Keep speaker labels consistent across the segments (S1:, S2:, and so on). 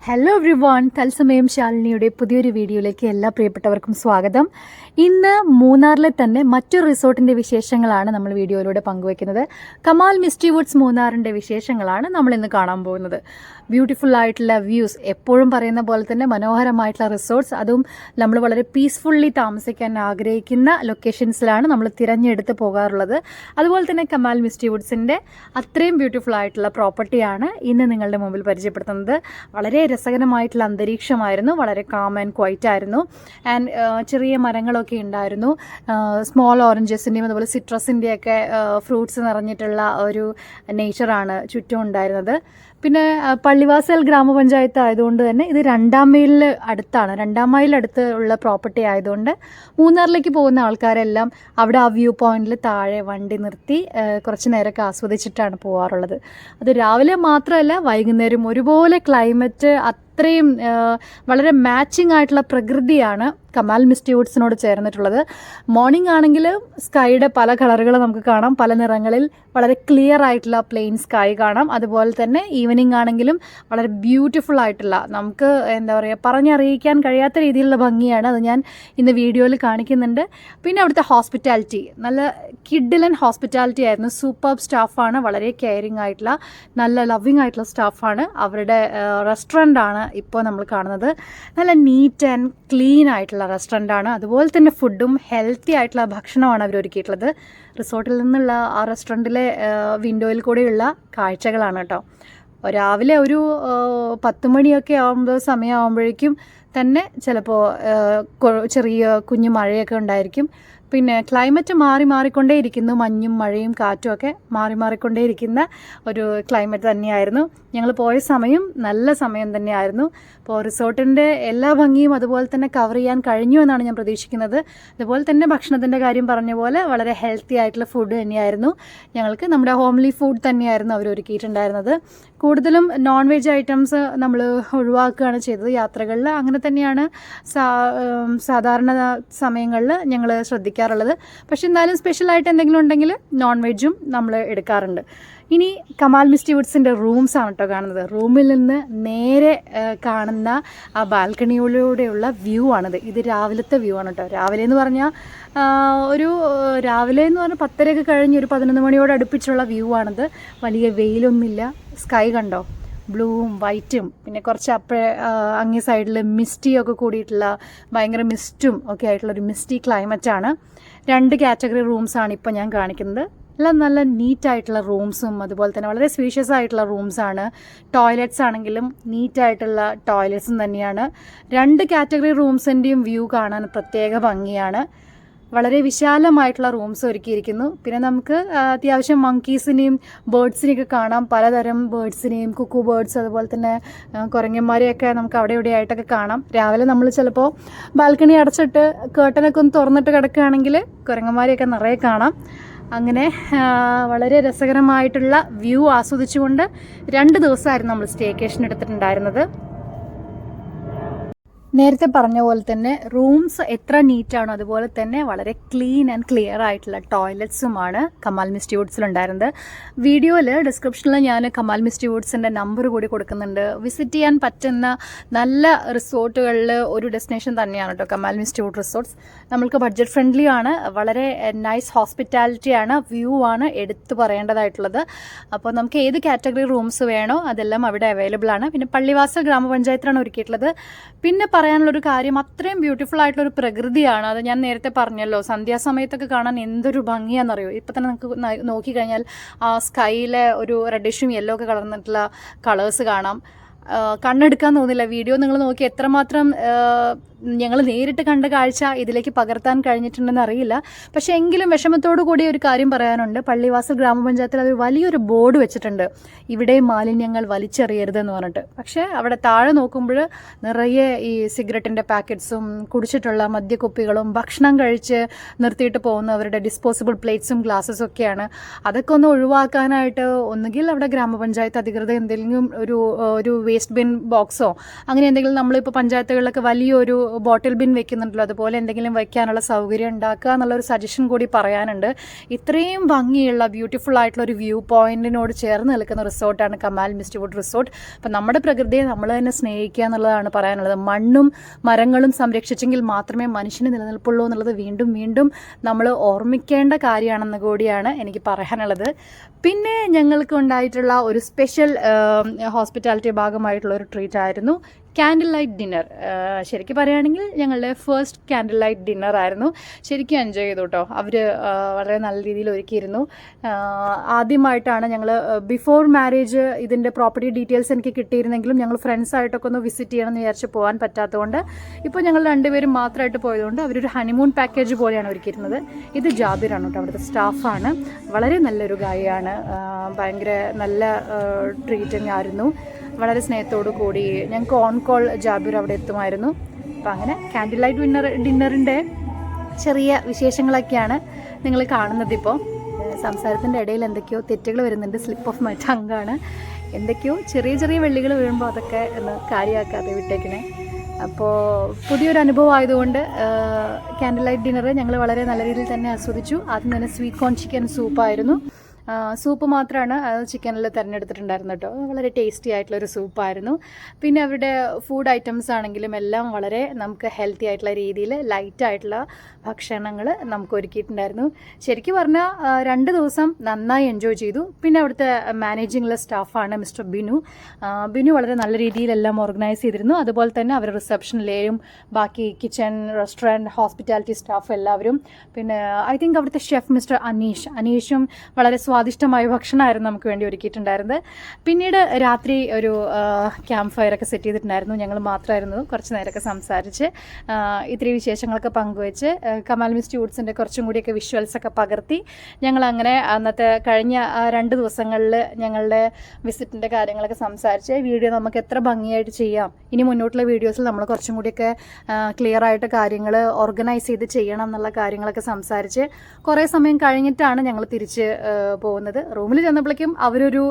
S1: Hello every one, തത്സമയം ശാലിനിയുടെ പുതിയൊരു വീഡിയോയിലേക്ക് എല്ലാ പ്രിയപ്പെട്ടവർക്കും സ്വാഗതം. ഇന്ന് മൂന്നാറിലെ തന്നെ മറ്റൊരു റിസോർട്ടിൻ്റെ വിശേഷങ്ങളാണ് നമ്മൾ വീഡിയോയിലൂടെ പങ്കുവയ്ക്കുന്നത്. കമാൽ മിസ്റ്റി വുഡ്സ് മൂന്നാറിൻ്റെ വിശേഷങ്ങളാണ് നമ്മൾ ഇന്ന് കാണാൻ പോകുന്നത്. ബ്യൂട്ടിഫുൾ ആയിട്ടുള്ള വ്യൂസ്, എപ്പോഴും പറയുന്ന പോലെ തന്നെ മനോഹരമായിട്ടുള്ള റിസോർട്ട്സ്, അതും നമ്മൾ വളരെ പീസ്ഫുള്ളി താമസിക്കാൻ ആഗ്രഹിക്കുന്ന ലൊക്കേഷൻസിലാണ് നമ്മൾ തിരഞ്ഞെടുത്ത് പോകാറുള്ളത്. അതുപോലെ തന്നെ കമാൽ മിസ്റ്റി വുഡ്സിൻ്റെ അത്രയും ബ്യൂട്ടിഫുൾ ആയിട്ടുള്ള പ്രോപ്പർട്ടിയാണ് ഇന്ന് നിങ്ങളുടെ മുമ്പിൽ പരിചയപ്പെടുത്തുന്നത്. വളരെ രസകരമായിട്ടുള്ള അന്തരീക്ഷമായിരുന്നു, വളരെ കാം ആൻഡ് ക്വൈറ്റ് ആയിരുന്നു. ആൻഡ് ചെറിയ മരങ്ങളൊക്കെ ഉണ്ടായിരുന്നു, സ്മോൾ ഓറഞ്ചസിൻ്റെയും അതുപോലെ സിട്രസിൻ്റെയൊക്കെ ഫ്രൂട്ട്സ് നിറഞ്ഞിട്ടുള്ള ഒരു നേച്ചറാണ് ചുറ്റും ഉണ്ടായിരുന്നത്. പിന്നെ പള്ളിവാസൽ ഗ്രാമപഞ്ചായത്ത് ആയതുകൊണ്ട് തന്നെ ഇത് 2-ാം മൈലിൽ അടുത്താണ്. 2-ാം മൈലിൽ അടുത്ത് ഉള്ള പ്രോപ്പർട്ടി ആയതുകൊണ്ട് മൂന്നാറിലേക്ക് പോകുന്ന ആൾക്കാരെല്ലാം അവിടെ ആ വ്യൂ പോയിന്റിൽ താഴെ വണ്ടി നിർത്തി കുറച്ച് നേരമൊക്കെ ആസ്വദിച്ചിട്ടാണ് പോകാറുള്ളത്. അത് രാവിലെ മാത്രമല്ല, വൈകുന്നേരം ഒരുപോലെ ക്ലൈമറ്റ് അത്രയും വളരെ മാച്ചിങ് ആയിട്ടുള്ള പ്രകൃതിയാണ് കമാൽ മിസ്റ്റി വുഡ്സിനോട് ചേർന്നിട്ടുള്ളത്. മോർണിംഗ് ആണെങ്കിൽ സ്കൈയുടെ പല കളറുകൾ നമുക്ക് കാണാം, പല നിറങ്ങളിൽ വളരെ ക്ലിയർ ആയിട്ടുള്ള പ്ലെയിൻ സ്കൈ കാണാം. അതുപോലെ തന്നെ ഈവനിങ് ആണെങ്കിലും വളരെ ബ്യൂട്ടിഫുൾ ആയിട്ടുള്ള, നമുക്ക് എന്താ പറയുക, പറഞ്ഞറിയിക്കാൻ കഴിയാത്ത രീതിയിലുള്ള ഭംഗിയാണ്. അത് ഞാൻ ഇന്ന് വീഡിയോയിൽ കാണിക്കുന്നുണ്ട്. പിന്നെ അവിടുത്തെ ഹോസ്പിറ്റാലിറ്റി നല്ല കിഡിലൻ ഹോസ്പിറ്റാലിറ്റി ആയിരുന്നു. സൂപ്പർ സ്റ്റാഫാണ്, വളരെ കെയറിങ് ആയിട്ടുള്ള നല്ല ലവിങ് ആയിട്ടുള്ള സ്റ്റാഫാണ്. അവരുടെ റെസ്റ്റോറൻ്റാണ് ഇപ്പോൾ നമ്മൾ കാണുന്നത്. നല്ല നീറ്റ് ആൻഡ് ക്ലീൻ ആയിട്ടുള്ള റെസ്റ്റോറൻ്റാണ്. അതുപോലെ തന്നെ ഫുഡും ഹെൽത്തി ആയിട്ടുള്ള ഭക്ഷണമാണ് അവർ ഒരുക്കിയിട്ടുള്ളത്. റിസോർട്ടിൽ നിന്നുള്ള ആ റെസ്റ്റോറൻറ്റിലെ വിൻഡോയിൽ കൂടെയുള്ള കാഴ്ചകളാണ് കേട്ടോ. രാവിലെ ഒരു 10 മണിയൊക്കെ സമയമാകുമ്പോഴേക്കും തന്നെ ചിലപ്പോൾ ചെറിയ കുഞ്ഞു മഴയൊക്കെ ഉണ്ടായിരിക്കും. പിന്നെ ക്ലൈമറ്റ് മാറിക്കൊണ്ടേയിരിക്കുന്നു, മഞ്ഞും മഴയും കാറ്റും ഒക്കെ മാറിക്കൊണ്ടേയിരിക്കുന്ന ഒരു ക്ലൈമറ്റ് തന്നെയായിരുന്നു. ഞങ്ങൾ പോയ സമയം നല്ല സമയം തന്നെയായിരുന്നു. അപ്പോൾ റിസോർട്ടിൻ്റെ എല്ലാ ഭംഗിയും അതുപോലെ തന്നെ കവർ ചെയ്യാൻ കഴിഞ്ഞു എന്നാണ് ഞാൻ പ്രതീക്ഷിക്കുന്നത്. അതുപോലെ തന്നെ ഭക്ഷണത്തിൻ്റെ കാര്യം പറഞ്ഞ പോലെ വളരെ ഹെൽത്തി ആയിട്ടുള്ള ഫുഡ് തന്നെയായിരുന്നു. ഞങ്ങൾക്ക് നമ്മുടെ ഹോംലി ഫുഡ് തന്നെയായിരുന്നു അവർ ഒരുക്കിയിട്ടുണ്ടായിരുന്നത്. കൂടുതലും നോൺ വെജ് ഐറ്റംസ് നമ്മൾ ഒഴിവാക്കുകയാണ് ചെയ്തത് യാത്രകളിൽ. അങ്ങനെ തന്നെയാണ് സാധാരണ സമയങ്ങളിൽ ഞങ്ങൾ ശ്രദ്ധിക്കാറുള്ളത്. പക്ഷെ എന്നാലും സ്പെഷ്യലായിട്ട് എന്തെങ്കിലും ഉണ്ടെങ്കിൽ നോൺ വെജും നമ്മൾ എടുക്കാറുണ്ട്. ഇനി കമാൽ മിസ്റ്റി വുഡ്സിൻ്റെ റൂംസ് ആണ് കേട്ടോ കാണുന്നത്. റൂമിൽ നിന്ന് നേരെ കാണുന്ന ആ ബാൽക്കണിയിലൂടെയുള്ള വ്യൂ ആണിത്. ഇത് രാവിലത്തെ വ്യൂ ആണ് കേട്ടോ. രാവിലെ എന്ന് പറഞ്ഞാൽ രാവിലെ എന്ന് പറഞ്ഞാൽ 10:30 കഴിഞ്ഞ് ഒരു 11 മണിയോട് അടുപ്പിച്ചുള്ള വ്യൂ ആണിത്. വലിയ വെയിലൊന്നുമില്ല. സ്കൈ കണ്ടോ, ബ്ലൂവും വൈറ്റും, പിന്നെ കുറച്ച് അങ്ങേ സൈഡിൽ മിസ്റ്റിയൊക്കെ കൂടിയിട്ടുള്ള ഭയങ്കര മിസ്റ്റും ഒക്കെ ആയിട്ടുള്ളൊരു മിസ്റ്റി ക്ലൈമറ്റാണ്. 2 കാറ്റഗറി റൂംസാണ് ഇപ്പോൾ ഞാൻ കാണിക്കുന്നത്. എല്ലാം നല്ല നീറ്റായിട്ടുള്ള റൂംസും അതുപോലെ തന്നെ വളരെ സ്പീഷ്യസ് ആയിട്ടുള്ള റൂംസാണ്. ടോയ്ലറ്റ്സ് ആണെങ്കിലും നീറ്റായിട്ടുള്ള ടോയ്ലറ്റ്സും തന്നെയാണ്. 2 കാറ്റഗറി റൂംസിൻ്റെയും വ്യൂ കാണാൻ പ്രത്യേക ഭംഗിയാണ്. വളരെ വിശാലമായിട്ടുള്ള റൂംസ് ഒരുക്കിയിരിക്കുന്നു. പിന്നെ നമുക്ക് അത്യാവശ്യം മങ്കീസിനെയും ബേർഡ്സിനെയൊക്കെ കാണാം. പലതരം ബേർഡ്സിനെയും, കുക്കു ബേർഡ്സ്, അതുപോലെ തന്നെ കുരങ്ങന്മാരെയൊക്കെ നമുക്ക് അവിടെ ഇവിടെയായിട്ടൊക്കെ കാണാം. രാവിലെ നമ്മൾ ചിലപ്പോൾ ബാൽക്കണി അടച്ചിട്ട് കേട്ടനൊക്കെ ഒന്ന് തുറന്നിട്ട് കിടക്കുകയാണെങ്കിൽ കുരങ്ങന്മാരെയൊക്കെ നിറയെ കാണാം. അങ്ങനെ വളരെ രസകരമായിട്ടുള്ള വ്യൂ ആസ്വദിച്ചുകൊണ്ട് 2 ദിവസമായിരുന്നു നമ്മൾ സ്റ്റേക്കേഷൻ എടുത്തിട്ടുണ്ടായിരുന്നത്. നേരത്തെ പറഞ്ഞ പോലെ തന്നെ റൂംസ് എത്ര നീറ്റാണോ അതുപോലെ തന്നെ വളരെ ക്ലീൻ ആൻഡ് ക്ലിയർ ആയിട്ടുള്ള ടോയ്ലറ്റ്സുമാണ് കമാൽ മിസ്റ്റി വുഡ്സിലുണ്ടായിരുന്നത്. വീഡിയോയിൽ ഡിസ്ക്രിപ്ഷനിൽ ഞാൻ കമാൽ മിസ്റ്റി വുഡ്സിൻ്റെ നമ്പർ കൂടി കൊടുക്കുന്നുണ്ട്. വിസിറ്റ് ചെയ്യാൻ പറ്റുന്ന നല്ല റിസോർട്ടുകളിൽ ഒരു ഡെസ്റ്റിനേഷൻ തന്നെയാണ് കേട്ടോ കമാൽ മിസ്റ്റി വുഡ് റിസോർട്ട്സ്. നമ്മൾക്ക് ബഡ്ജറ്റ് ഫ്രണ്ട്ലി ആണ്, വളരെ നൈസ് ഹോസ്പിറ്റാലിറ്റിയാണ്, വ്യൂ ആണ് എടുത്തു പറയേണ്ടതായിട്ടുള്ളത്. അപ്പോൾ നമുക്ക് ഏത് കാറ്റഗറി റൂംസ് വേണോ അതെല്ലാം അവിടെ അവൈലബിൾ ആണ്. പിന്നെ പള്ളിവാസൽ ഗ്രാമപഞ്ചായത്തിലാണ് ഒരുക്കിയിട്ടുള്ളത്. പിന്നെ പറയാനുള്ളൊരു കാര്യം, അത്രയും ബ്യൂട്ടിഫുൾ ആയിട്ടുള്ളൊരു പ്രകൃതിയാണ്. അത് ഞാൻ നേരത്തെ പറഞ്ഞല്ലോ, സന്ധ്യാസമയത്തൊക്കെ കാണാൻ എന്തൊരു ഭംഗിയാണെന്നറിയോ. ഇപ്പം തന്നെ നമുക്ക് നോക്കിക്കഴിഞ്ഞാൽ ആ സ്കൈയിലെ ഒരു റെഡിഷും യെല്ലോ ഒക്കെ കളർന്നിട്ടുള്ള കളേഴ്സ് കാണാം. കണ്ണെടുക്കാൻ തോന്നില്ല. വീഡിയോ നിങ്ങൾ നോക്കി എത്രമാത്രം ഞങ്ങൾ നേരിട്ട് കണ്ട കാഴ്ച ഇതിലേക്ക് പകർത്താൻ കഴിഞ്ഞിട്ടുണ്ടെന്ന് അറിയില്ല. പക്ഷേ എങ്കിലും വിഷമത്തോടു കൂടി ഒരു കാര്യം പറയാനുണ്ട്. പള്ളിവാസൽ ഗ്രാമപഞ്ചായത്തിൽ അവർ വലിയൊരു ബോർഡ് വെച്ചിട്ടുണ്ട്, ഇവിടെ മാലിന്യങ്ങൾ വലിച്ചെറിയരുതെന്ന് പറഞ്ഞിട്ട്. പക്ഷേ അവിടെ താഴെ നോക്കുമ്പോൾ നിറയെ ഈ സിഗരറ്റിൻ്റെ പാക്കറ്റ്സും കുടിച്ചിട്ടുള്ള മദ്യക്കുപ്പികളും ഭക്ഷണം കഴിച്ച് നിർത്തിയിട്ട് പോകുന്നവരുടെ ഡിസ്പോസിബിൾ പ്ലേറ്റ്സും ഗ്ലാസ്സസും ഒക്കെയാണ്. അതൊക്കെ ഒന്ന് ഒഴിവാക്കാനായിട്ട് ഒന്നുകിൽ അവിടെ ഗ്രാമപഞ്ചായത്ത് അധികൃതർ എന്തെങ്കിലും ഒരു വേസ്റ്റ് ബിൻ ബോക്സോ അങ്ങനെ എന്തെങ്കിലും, നമ്മളിപ്പോൾ പഞ്ചായത്തുകളിലൊക്കെ വലിയൊരു ബോട്ടിൽ ബിൻ വെക്കുന്നുണ്ടല്ലോ, അതുപോലെ എന്തെങ്കിലും വയ്ക്കാനുള്ള സൗകര്യം ഉണ്ടാക്കുക എന്നുള്ളൊരു സജഷൻ കൂടി പറയാനുണ്ട്. ഇത്രയും ഭംഗിയുള്ള ബ്യൂട്ടിഫുൾ ആയിട്ടുള്ള ഒരു വ്യൂ പോയിന്റിനോട് ചേർന്ന് നിൽക്കുന്ന റിസോർട്ടാണ് കമാൽ മിസ്റ്റ്വുഡ് റിസോർട്ട്. അപ്പം നമ്മുടെ പ്രകൃതിയെ നമ്മൾ തന്നെ സ്നേഹിക്കുക എന്നുള്ളതാണ് പറയാനുള്ളത്. മണ്ണും മരങ്ങളും സംരക്ഷിച്ചെങ്കിൽ മാത്രമേ മനുഷ്യന് നിലനിൽപ്പുള്ളൂ എന്നുള്ളത് വീണ്ടും വീണ്ടും നമ്മൾ ഓർമ്മിക്കേണ്ട കാര്യമാണെന്ന് കൂടിയാണ് എനിക്ക് പറയാനുള്ളത്. പിന്നെ ഞങ്ങൾക്ക് ഉണ്ടായിട്ടുള്ള ഒരു സ്പെഷ്യൽ ഹോസ്പിറ്റാലിറ്റി ഭാഗമായിട്ടുള്ള ഒരു ട്രീറ്റ് ആയിരുന്നു ക്യാൻഡിൽ ലൈറ്റ് ഡിന്നർ. ശരിക്കും പറയുകയാണെങ്കിൽ ഞങ്ങളുടെ ഫസ്റ്റ് ക്യാൻഡിൽ ലൈറ്റ് ഡിന്നർ ആയിരുന്നു. ശരിക്കും എൻജോയ് ചെയ്തു കേട്ടോ. അവർ വളരെ നല്ല രീതിയിൽ ഒരുക്കിയിരുന്നു. ആദ്യമായിട്ടാണ് ഞങ്ങൾ ബിഫോർ മാരേജ് ഇതിൻ്റെ പ്രോപ്പർട്ടി ഡീറ്റെയിൽസ് എനിക്ക് കിട്ടിയിരുന്നെങ്കിലും ഞങ്ങൾ ഫ്രണ്ട്സായിട്ടൊക്കെ ഒന്ന് വിസിറ്റ് ചെയ്യണമെന്ന് വിചാരിച്ച് പോകാൻ പറ്റാത്തതുകൊണ്ട് ഇപ്പോൾ ഞങ്ങൾ രണ്ടുപേരും മാത്രമായിട്ട് പോയതുകൊണ്ട് അവരൊരു ഹണിമൂൺ പാക്കേജ് പോലെയാണ് ഒരുക്കിയിരുന്നത്. ഇത് ജാബിറാണ് കേട്ടോ, അവിടുത്തെ സ്റ്റാഫാണ്. വളരെ നല്ലൊരു ഗായിയാണ്. ഭയങ്കര നല്ല ട്രീറ്റിംഗ് ആയിരുന്നു. വളരെ സ്നേഹത്തോടു കൂടി ഞങ്ങൾക്ക് ഓൺ കോൾ ജാബിർ അവിടെ എത്തുമായിരുന്നു. അപ്പം അങ്ങനെ ക്യാൻഡിൽ ലൈറ്റ് ഡിന്നറിൻ്റെ ചെറിയ വിശേഷങ്ങളൊക്കെയാണ് നിങ്ങൾ കാണുന്നത്. ഇപ്പോൾ സംസാരത്തിൻ്റെ ഇടയിൽ എന്തൊക്കെയോ തെറ്റുകൾ വരുന്നുണ്ട്. സ്ലിപ്പ് ഓഫ് മൈ ടങ്ങാണ്. എന്തൊക്കെയോ ചെറിയ ചെറിയ വെള്ളികൾ വീഴുമ്പോൾ അതൊക്കെ ഒന്ന് കാര്യമാക്കാതെ വിട്ടേക്കണേ. അപ്പോൾ പുതിയൊരു അനുഭവം ആയതുകൊണ്ട് ക്യാൻഡിൽ ലൈറ്റ് ഡിന്നർ ഞങ്ങൾ വളരെ നല്ല രീതിയിൽ തന്നെ ആസ്വദിച്ചു. ആദ്യം തന്നെ സ്വീറ്റ് കോൺ ചിക്കൻ സൂപ്പായിരുന്നു. സൂപ്പ് മാത്രമാണ് ചിക്കനിൽ തിരഞ്ഞെടുത്തിട്ടുണ്ടായിരുന്നു കേട്ടോ. വളരെ ടേസ്റ്റി ആയിട്ടുള്ളൊരു സൂപ്പായിരുന്നു. പിന്നെ അവരുടെ ഫുഡ് ഐറ്റംസ് ആണെങ്കിലും എല്ലാം വളരെ നമുക്ക് ഹെൽത്തി ആയിട്ടുള്ള രീതിയിൽ ലൈറ്റായിട്ടുള്ള ഭക്ഷണങ്ങൾ നമുക്ക് ഒരുക്കിയിട്ടുണ്ടായിരുന്നു. ശരിക്കും പറഞ്ഞാൽ 2 ദിവസം നന്നായി എൻജോയ് ചെയ്തു. പിന്നെ അവിടുത്തെ മാനേജിങ്ങിലെ സ്റ്റാഫാണ് മിസ്റ്റർ ബിനു വളരെ നല്ല രീതിയിലെല്ലാം ഓർഗനൈസ് ചെയ്തിരുന്നു. അതുപോലെ തന്നെ അവർ റിസപ്ഷനിലെയും ബാക്കി കിച്ചൺ, റെസ്റ്റോറൻറ്റ്, ഹോസ്പിറ്റാലിറ്റി സ്റ്റാഫ് എല്ലാവരും. പിന്നെ ഐ തിങ്ക് അവിടുത്തെ ഷെഫ് മിസ്റ്റർ അനീഷും വളരെ സ്വാദിഷ്ടമായ ഭക്ഷണമായിരുന്നു നമുക്ക് വേണ്ടി ഒരുക്കിയിട്ടുണ്ടായിരുന്നത്. പിന്നീട് രാത്രി ഒരു ക്യാമ്പ് ഫയറൊക്കെ സെറ്റ് ചെയ്തിട്ടുണ്ടായിരുന്നു. ഞങ്ങൾ മാത്രമായിരുന്നു. കുറച്ച് നേരമൊക്കെ സംസാരിച്ച് ഇത്തിരി വിശേഷങ്ങളൊക്കെ പങ്കുവെച്ച് കമാൽ മിസ്റ്റ്വുഡ്സിൻ്റെ കുറച്ചും കൂടിയൊക്കെ വിഷ്വൽസൊക്കെ പകർത്തി ഞങ്ങളങ്ങനെ അന്നത്തെ കഴിഞ്ഞ 2 ദിവസങ്ങളിൽ ഞങ്ങളുടെ വിസിറ്റിൻ്റെ കാര്യങ്ങളൊക്കെ സംസാരിച്ച് വീഡിയോ നമുക്ക് എത്ര ഭംഗിയായിട്ട് ചെയ്യാം, ഇനി മുന്നോട്ടുള്ള വീഡിയോസിൽ നമ്മൾ കുറച്ചും കൂടിയൊക്കെ ക്ലിയർ ആയിട്ട് കാര്യങ്ങൾ ഓർഗനൈസ് ചെയ്ത് ചെയ്യണം എന്നുള്ള കാര്യങ്ങളൊക്കെ സംസാരിച്ച് കുറേ സമയം കഴിഞ്ഞിട്ടാണ് ഞങ്ങൾ തിരിച്ച് പോകുന്നത്. റൂമിൽ ചെന്നപ്പോഴേക്കും അവരൊരു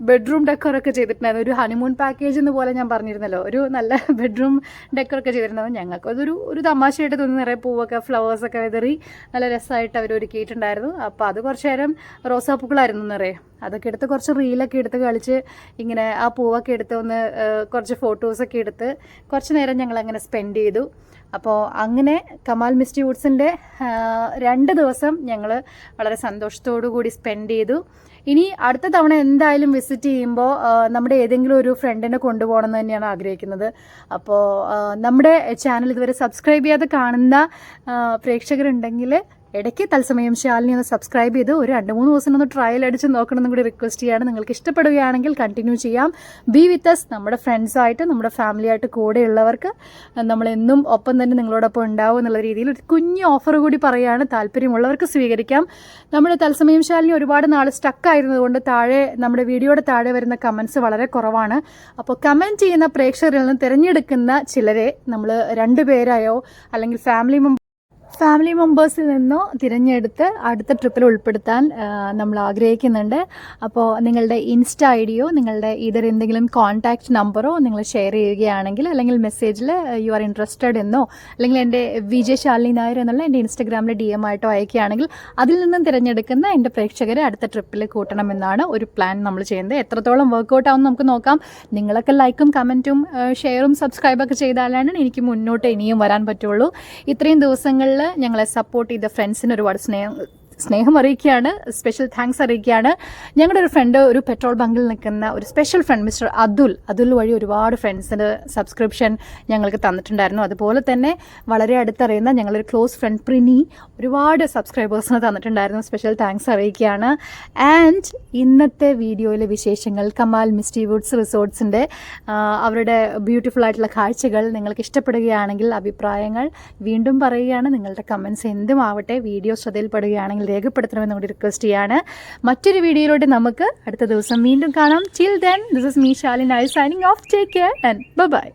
S1: ബെഡ്റൂം ഡെക്കറൊക്കെ ചെയ്തിട്ടുണ്ടായിരുന്നു. ഒരു ഹണിമൂൺ പാക്കേജ് എന്ന് പോലെ ഞാൻ പറഞ്ഞിരുന്നല്ലോ, ഒരു നല്ല ബെഡ്റൂം ഡെക്കറൊക്കെ ചെയ്തിട്ടുണ്ടാവും. ഞങ്ങൾക്ക് അതൊരു തമാശയായിട്ട് തോന്നി. നിറയെ പൂവൊക്കെ ഫ്ലവേഴ്സൊക്കെ വിതറി നല്ല രസമായിട്ട് അവർ ഒരുക്കിയിട്ടുണ്ടായിരുന്നു. അപ്പോൾ അത് കുറച്ച് നേരം റോസാപ്പൂക്കളായിരുന്നു നിറയെ. അതൊക്കെ എടുത്ത് കുറച്ച് റീലൊക്കെ എടുത്ത് കളിച്ച് ഇങ്ങനെ ആ പൂവൊക്കെ എടുത്ത് ഒന്ന് കുറച്ച് ഫോട്ടോസൊക്കെ എടുത്ത് കുറച്ച് നേരം ഞങ്ങളങ്ങനെ സ്പെൻഡ് ചെയ്തു. അപ്പോൾ അങ്ങനെ കമാൽ മിസ്റ്റ്വുഡ്സിൻ്റെ 2 ദിവസം ഞങ്ങൾ വളരെ സന്തോഷത്തോടു കൂടി സ്പെൻഡ് ചെയ്തു. ഇനി അടുത്ത തവണ എന്തായാലും വിസിറ്റ് ചെയ്യുമ്പോൾ നമ്മുടെ ഏതെങ്കിലും ഒരു ഫ്രണ്ടിനെ കൊണ്ടുപോകണം എന്ന് തന്നെയാണ് ആഗ്രഹിക്കുന്നത്. അപ്പോൾ നമ്മുടെ ചാനൽ ഇതുവരെ സബ്സ്ക്രൈബ് ചെയ്യാതെ കാണുന്ന പ്രേക്ഷകരുണ്ടെങ്കിൽ ഇടയ്ക്ക് തത്സമയം ശാലിനി ഒന്ന് സബ്സ്ക്രൈബ് ചെയ്ത് ഒരു 2-3 ദിവസം ഒന്ന് ട്രയൽ അടിച്ച് നോക്കണമെന്നും കൂടി റിക്വസ്റ്റ് ചെയ്യാണ്. നിങ്ങൾക്ക് ഇഷ്ടപ്പെടുകയാണെങ്കിൽ കണ്ടിന്യൂ ചെയ്യാം. ബി വിത്ത് അസ്, നമ്മുടെ ഫ്രണ്ട്സായിട്ട് നമ്മുടെ ഫാമിലിയായിട്ട് കൂടെയുള്ളവർക്ക് നമ്മളെന്നും ഒപ്പം തന്നെ നിങ്ങളോടൊപ്പം ഉണ്ടാവും എന്നുള്ള രീതിയിൽ ഒരു കുഞ്ഞു ഓഫർ കൂടി പറയുകയാണ്. താല്പര്യമുള്ളവർക്ക് സ്വീകരിക്കാം. നമ്മുടെ തത്സമയം ശാലിനി ഒരുപാട് നാൾ സ്റ്റക്കായിരുന്നതുകൊണ്ട് താഴെ നമ്മുടെ വീഡിയോയുടെ താഴെ വരുന്ന കമൻസ് വളരെ കുറവാണ്. അപ്പോൾ കമൻറ്റ് ചെയ്യുന്ന പ്രേക്ഷകരിൽ നിന്ന് തിരഞ്ഞെടുക്കുന്ന ചിലരെ നമ്മൾ 2 പേരായോ അല്ലെങ്കിൽ ഫാമിലി മെമ്പേഴ്സിൽ നിന്നോ തിരഞ്ഞെടുത്ത് അടുത്ത ട്രിപ്പിൽ ഉൾപ്പെടുത്താൻ നമ്മൾ ആഗ്രഹിക്കുന്നുണ്ട്. അപ്പോൾ നിങ്ങളുടെ ഇൻസ്റ്റ ഐ ഡിയോ നിങ്ങളുടെ എന്തെങ്കിലും കോൺടാക്റ്റ് നമ്പറോ നിങ്ങൾ ഷെയർ ചെയ്യുകയാണെങ്കിൽ, അല്ലെങ്കിൽ മെസ്സേജിൽ യു ആർ ഇൻട്രസ്റ്റഡ് എന്നോ അല്ലെങ്കിൽ എൻ്റെ വിജയ് ശാലിനി നായർ എന്നുള്ള എൻ്റെ ഇൻസ്റ്റഗ്രാമിലെ DM ആയിട്ടോ അയക്കുകയാണെങ്കിൽ അതിൽ നിന്നും തിരഞ്ഞെടുക്കുന്ന എൻ്റെ പ്രേക്ഷകരെ അടുത്ത ട്രിപ്പിൽ കൂട്ടണമെന്നാണ് ഒരു പ്ലാൻ നമ്മൾ ചെയ്യുന്നത്. എത്രത്തോളം വർക്കൗട്ട് ആവും നമുക്ക് നോക്കാം. നിങ്ങളൊക്കെ ലൈക്കും കമൻറ്റും ഷെയറും സബ്സ്ക്രൈബൊക്കെ ചെയ്താലാണ് എനിക്ക് മുന്നോട്ട് ഇനിയും വരാൻ പറ്റുള്ളൂ. ഇത്രയും ദിവസങ്ങളിൽ ഞങ്ങളെ സപ്പോർട്ട് ചെയ്ത ഫ്രണ്ട്സിന് ഒരുപാട് സ്നേഹം അറിയിക്കുകയാണ്. സ്പെഷ്യൽ താങ്ക്സ് അറിയിക്കുകയാണ്. ഞങ്ങളുടെ ഒരു ഫ്രണ്ട് ഒരു പെട്രോൾ ബങ്കിൽ നിൽക്കുന്ന ഒരു സ്പെഷ്യൽ ഫ്രണ്ട് മിസ്റ്റർ അതുൽ വഴി ഒരുപാട് ഫ്രണ്ട്സിന് സബ്സ്ക്രിപ്ഷൻ ഞങ്ങൾക്ക് തന്നിട്ടുണ്ടായിരുന്നു. അതുപോലെ തന്നെ വളരെ അടുത്തറിയുന്ന ഞങ്ങളൊരു ക്ലോസ് ഫ്രണ്ട് പ്രിനി ഒരുപാട് സബ്സ്ക്രൈബേഴ്സിന് തന്നിട്ടുണ്ടായിരുന്നു. സ്പെഷ്യൽ താങ്ക്സ് അറിയിക്കുകയാണ്. ആൻഡ് ഇന്നത്തെ വീഡിയോയിലെ വിശേഷങ്ങൾ കമാൽ മിസ്റ്റ്വുഡ്സ് റിസോർട്ട്സിൻ്റെ അവരുടെ ബ്യൂട്ടിഫുൾ ആയിട്ടുള്ള കാഴ്ചകൾ നിങ്ങൾക്ക് ഇഷ്ടപ്പെടുകയാണെങ്കിൽ അഭിപ്രായങ്ങൾ വീണ്ടും പറയുകയാണ്. നിങ്ങളുടെ കമൻസ് എന്തുമാവട്ടെ വീഡിയോ ശ്രദ്ധയിൽപ്പെടുകയാണെങ്കിൽ രേഖപ്പെടുത്തണമെന്ന് കൂടി റിക്വസ്റ്റ് ചെയ്യാണ്. മറ്റൊരു വീഡിയോയിലൂടെ നമുക്ക് അടുത്ത ദിവസം വീണ്ടും കാണാം. Till then, this is me, Shalini, signing off. Take care and bye-bye.